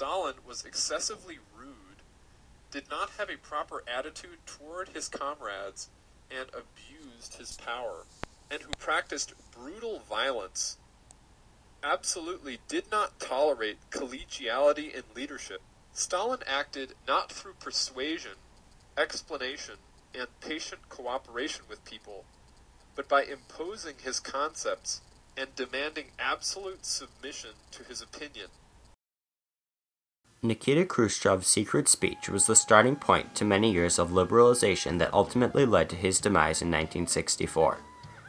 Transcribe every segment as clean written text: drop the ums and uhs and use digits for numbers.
Stalin was excessively rude, did not have a proper attitude toward his comrades, and abused his power, and who practiced brutal violence, absolutely did not tolerate collegiality in leadership. Stalin acted not through persuasion, explanation, and patient cooperation with people, but by imposing his concepts and demanding absolute submission to his opinion. Nikita Khrushchev's secret speech was the starting point to many years of liberalization that ultimately led to his demise in 1964.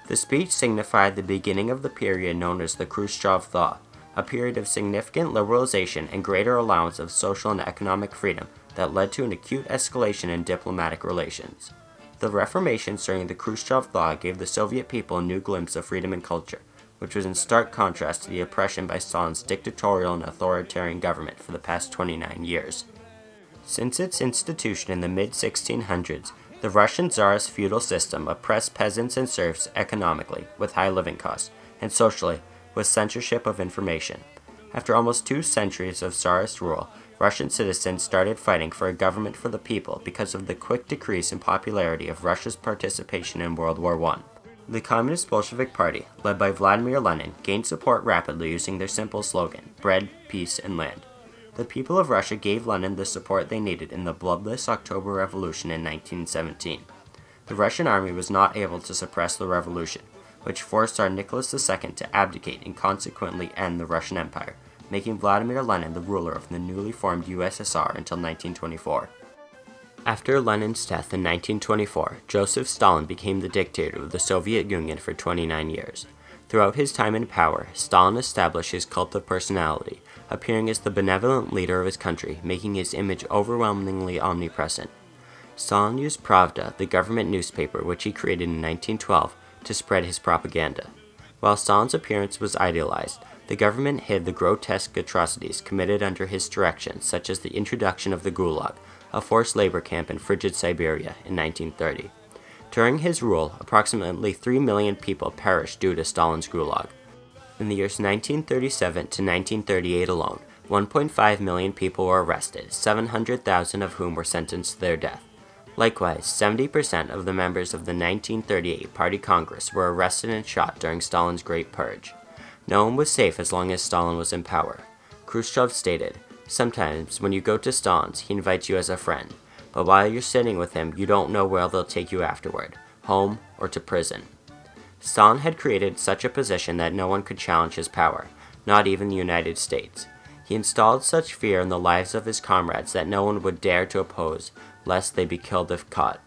The speech signified the beginning of the period known as the Khrushchev thaw, a period of significant liberalization and greater allowance of social and economic freedom that led to an acute escalation in diplomatic relations. The reformations during the Khrushchev thaw gave the Soviet people a new glimpse of freedom and culture, which was in stark contrast to the oppression by Stalin's dictatorial and authoritarian government for the past 29 years. Since its institution in the mid-1600s, the Russian Tsarist feudal system oppressed peasants and serfs economically, with high living costs, and socially, with censorship of information. After almost 2 centuries of Tsarist rule, Russian citizens started fighting for a government for the people because of the quick decrease in popularity of Russia's participation in World War I. The Communist Bolshevik Party, led by Vladimir Lenin, gained support rapidly using their simple slogan, bread, peace, and land. The people of Russia gave Lenin the support they needed in the bloodless October Revolution in 1917. The Russian army was not able to suppress the revolution, which forced Tsar Nicholas II to abdicate and consequently end the Russian Empire, making Vladimir Lenin the ruler of the newly formed USSR until 1924. After Lenin's death in 1924, Josef Stalin became the dictator of the Soviet Union for 29 years. Throughout his time in power, Stalin established his cult of personality, appearing as the benevolent leader of his country, making his image overwhelmingly omnipresent. Stalin used Pravda, the government newspaper which he created in 1912, to spread his propaganda. While Stalin's appearance was idealized, the government hid the grotesque atrocities committed under his direction, such as the introduction of the Gulag, a forced labor camp in frigid Siberia, in 1930. During his rule, approximately 3 million people perished due to Stalin's Gulag. In the years 1937 to 1938 alone, 1.5 million people were arrested, 700,000 of whom were sentenced to their death. Likewise, 70% of the members of the 1938 Party Congress were arrested and shot during Stalin's Great Purge. No one was safe as long as Stalin was in power. Khrushchev stated, "Sometimes, when you go to Stalin's, he invites you as a friend, but while you're sitting with him, you don't know where they'll take you afterward, home or to prison." Stalin had created such a position that no one could challenge his power, not even the United States. He installed such fear in the lives of his comrades that no one would dare to oppose, lest they be killed if caught.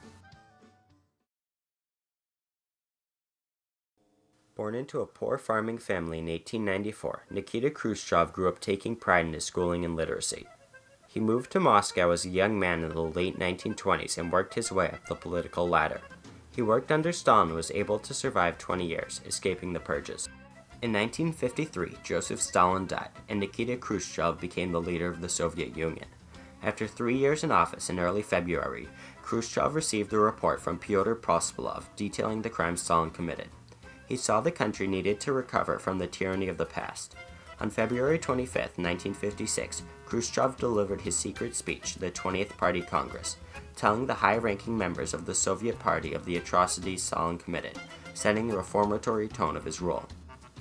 Born into a poor farming family in 1894, Nikita Khrushchev grew up taking pride in his schooling and literacy. He moved to Moscow as a young man in the late 1920s and worked his way up the political ladder. He worked under Stalin and was able to survive 20 years, escaping the purges. In 1953, Joseph Stalin died, and Nikita Khrushchev became the leader of the Soviet Union. After 3 years in office in early February, Khrushchev received a report from Pyotr Prospelov detailing the crimes Stalin committed. He saw the country needed to recover from the tyranny of the past. On February 25, 1956, Khrushchev delivered his secret speech to the 20th Party Congress, telling the high-ranking members of the Soviet Party of the atrocities Stalin committed, setting the reformatory tone of his rule.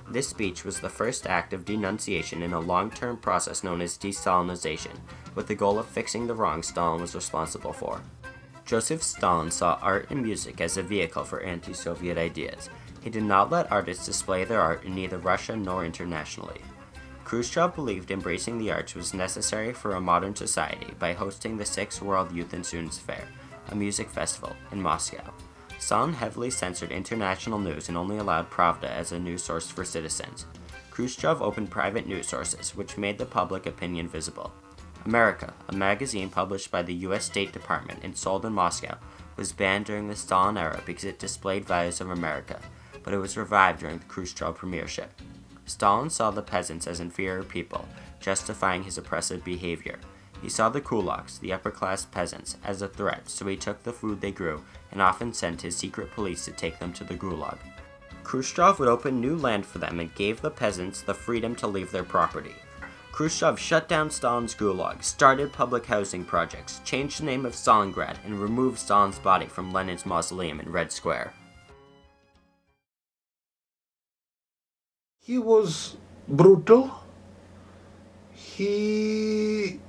This speech was the first act of denunciation in a long-term process known as destalinazation, with the goal of fixing the wrongs Stalin was responsible for. Joseph Stalin saw art and music as a vehicle for anti-Soviet ideas. He did not let artists display their art in neither Russia nor internationally. Khrushchev believed embracing the arts was necessary for a modern society by hosting the 6th World Youth and Students Fair, a music festival, in Moscow. Stalin heavily censored international news and only allowed Pravda as a news source for citizens. Khrushchev opened private news sources, which made the public opinion visible. America, a magazine published by the U.S. State Department and sold in Moscow, was banned during the Stalin era because it displayed values of America, but it was revived during the Khrushchev premiership. Stalin saw the peasants as inferior people, justifying his oppressive behavior. He saw the kulaks, the upper-class peasants, as a threat, so he took the food they grew and often sent his secret police to take them to the Gulag. Khrushchev would open new land for them and gave the peasants the freedom to leave their property. Khrushchev shut down Stalin's gulag, started public housing projects, changed the name of Stalingrad, and removed Stalin's body from Lenin's mausoleum in Red Square. He was brutal. He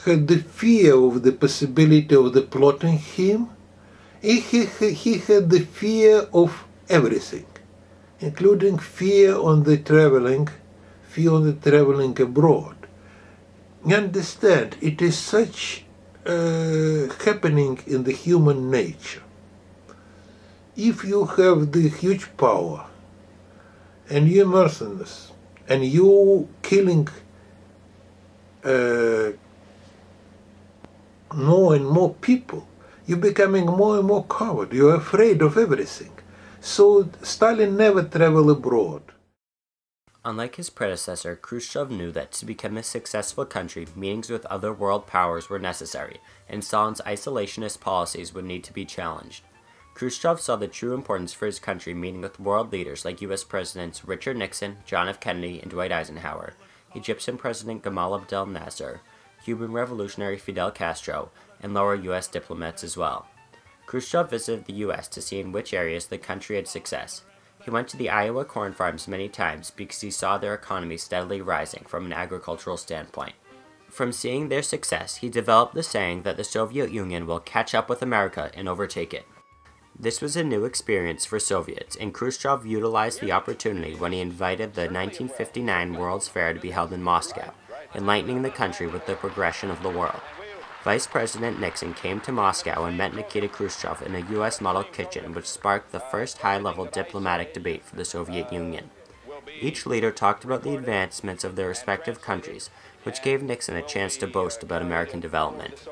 had the fear of the possibility of the plotting him. He had the fear of everything, including fear on the traveling abroad. You understand, it is such happening in the human nature. If you have the huge power, and you're mercenaries, and you killing more and more people, you're becoming more and more coward. You're afraid of everything. So Stalin never traveled abroad. Unlike his predecessor, Khrushchev knew that to become a successful country, meetings with other world powers were necessary, and Stalin's isolationist policies would need to be challenged. Khrushchev saw the true importance for his country meeting with world leaders like U.S. Presidents Richard Nixon, John F. Kennedy, and Dwight Eisenhower, Egyptian President Gamal Abdel Nasser, Cuban revolutionary Fidel Castro, and lower U.S. diplomats as well. Khrushchev visited the U.S. to see in which areas the country had success. He went to the Iowa corn farms many times because he saw their economy steadily rising from an agricultural standpoint. From seeing their success, he developed the saying that the Soviet Union will catch up with America and overtake it. This was a new experience for Soviets, and Khrushchev utilized the opportunity when he invited the 1959 World's Fair to be held in Moscow, enlightening the country with the progression of the world. Vice President Nixon came to Moscow and met Nikita Khrushchev in a U.S. model kitchen, which sparked the first high-level diplomatic debate for the Soviet Union. Each leader talked about the advancements of their respective countries, which gave Nixon a chance to boast about American development.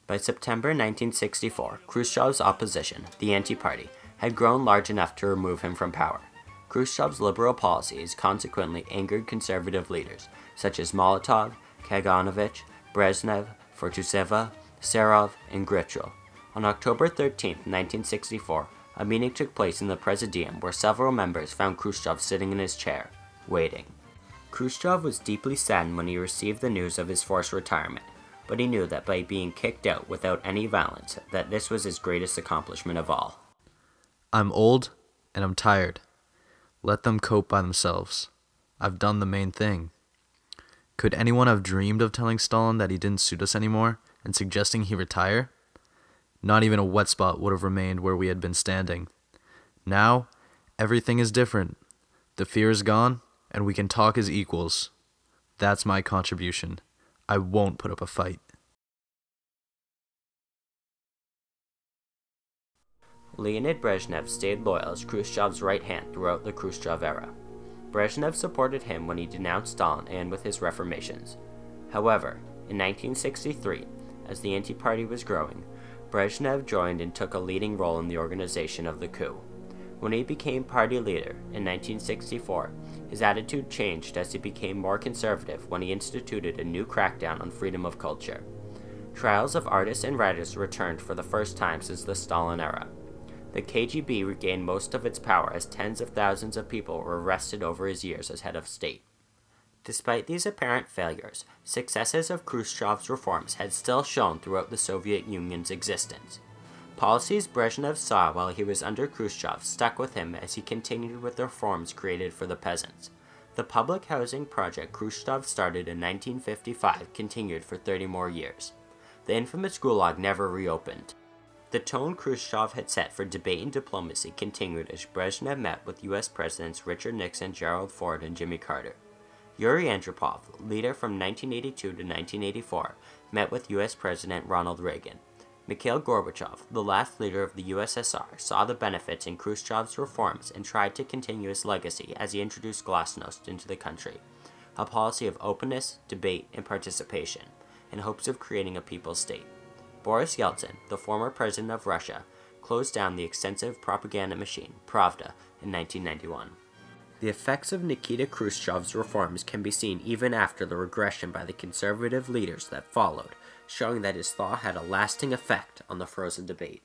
By September 1964, Khrushchev's opposition, the Anti-Party, had grown large enough to remove him from power. Khrushchev's liberal policies consequently angered conservative leaders, such as Molotov, Kaganovich, Brezhnev, Fortuseva, Serov, and Grichel. On October 13, 1964, a meeting took place in the Presidium where several members found Khrushchev sitting in his chair, waiting. Khrushchev was deeply saddened when he received the news of his forced retirement, but he knew that by being kicked out without any violence, that this was his greatest accomplishment of all. I'm old and I'm tired. Let them cope by themselves. I've done the main thing. Could anyone have dreamed of telling Stalin that he didn't suit us anymore and suggesting he retire? Not even a wet spot would have remained where we had been standing. Now, everything is different. The fear is gone, and we can talk as equals. That's my contribution. I won't put up a fight. Leonid Brezhnev stayed loyal as Khrushchev's right hand throughout the Khrushchev era. Brezhnev supported him when he denounced Stalin and with his reformations. However, in 1963, as the Anti-Party was growing, Brezhnev joined and took a leading role in the organization of the coup. When he became party leader in 1964, his attitude changed as he became more conservative when he instituted a new crackdown on freedom of culture. Trials of artists and writers returned for the first time since the Stalin era. The KGB regained most of its power as tens of thousands of people were arrested over his years as head of state. Despite these apparent failures, successes of Khrushchev's reforms had still shown throughout the Soviet Union's existence. Policies Brezhnev saw while he was under Khrushchev stuck with him as he continued with the reforms created for the peasants. The public housing project Khrushchev started in 1955 continued for 30 more years. The infamous Gulag never reopened. The tone Khrushchev had set for debate and diplomacy continued as Brezhnev met with U.S. Presidents Richard Nixon, Gerald Ford, and Jimmy Carter. Yuri Andropov, leader from 1982 to 1984, met with U.S. President Ronald Reagan. Mikhail Gorbachev, the last leader of the USSR, saw the benefits in Khrushchev's reforms and tried to continue his legacy as he introduced glasnost into the country, a policy of openness, debate, and participation, in hopes of creating a people's state. Boris Yeltsin, the former president of Russia, closed down the extensive propaganda machine, Pravda, in 1991. The effects of Nikita Khrushchev's reforms can be seen even after the regression by the conservative leaders that followed, showing that his thaw had a lasting effect on the frozen debate.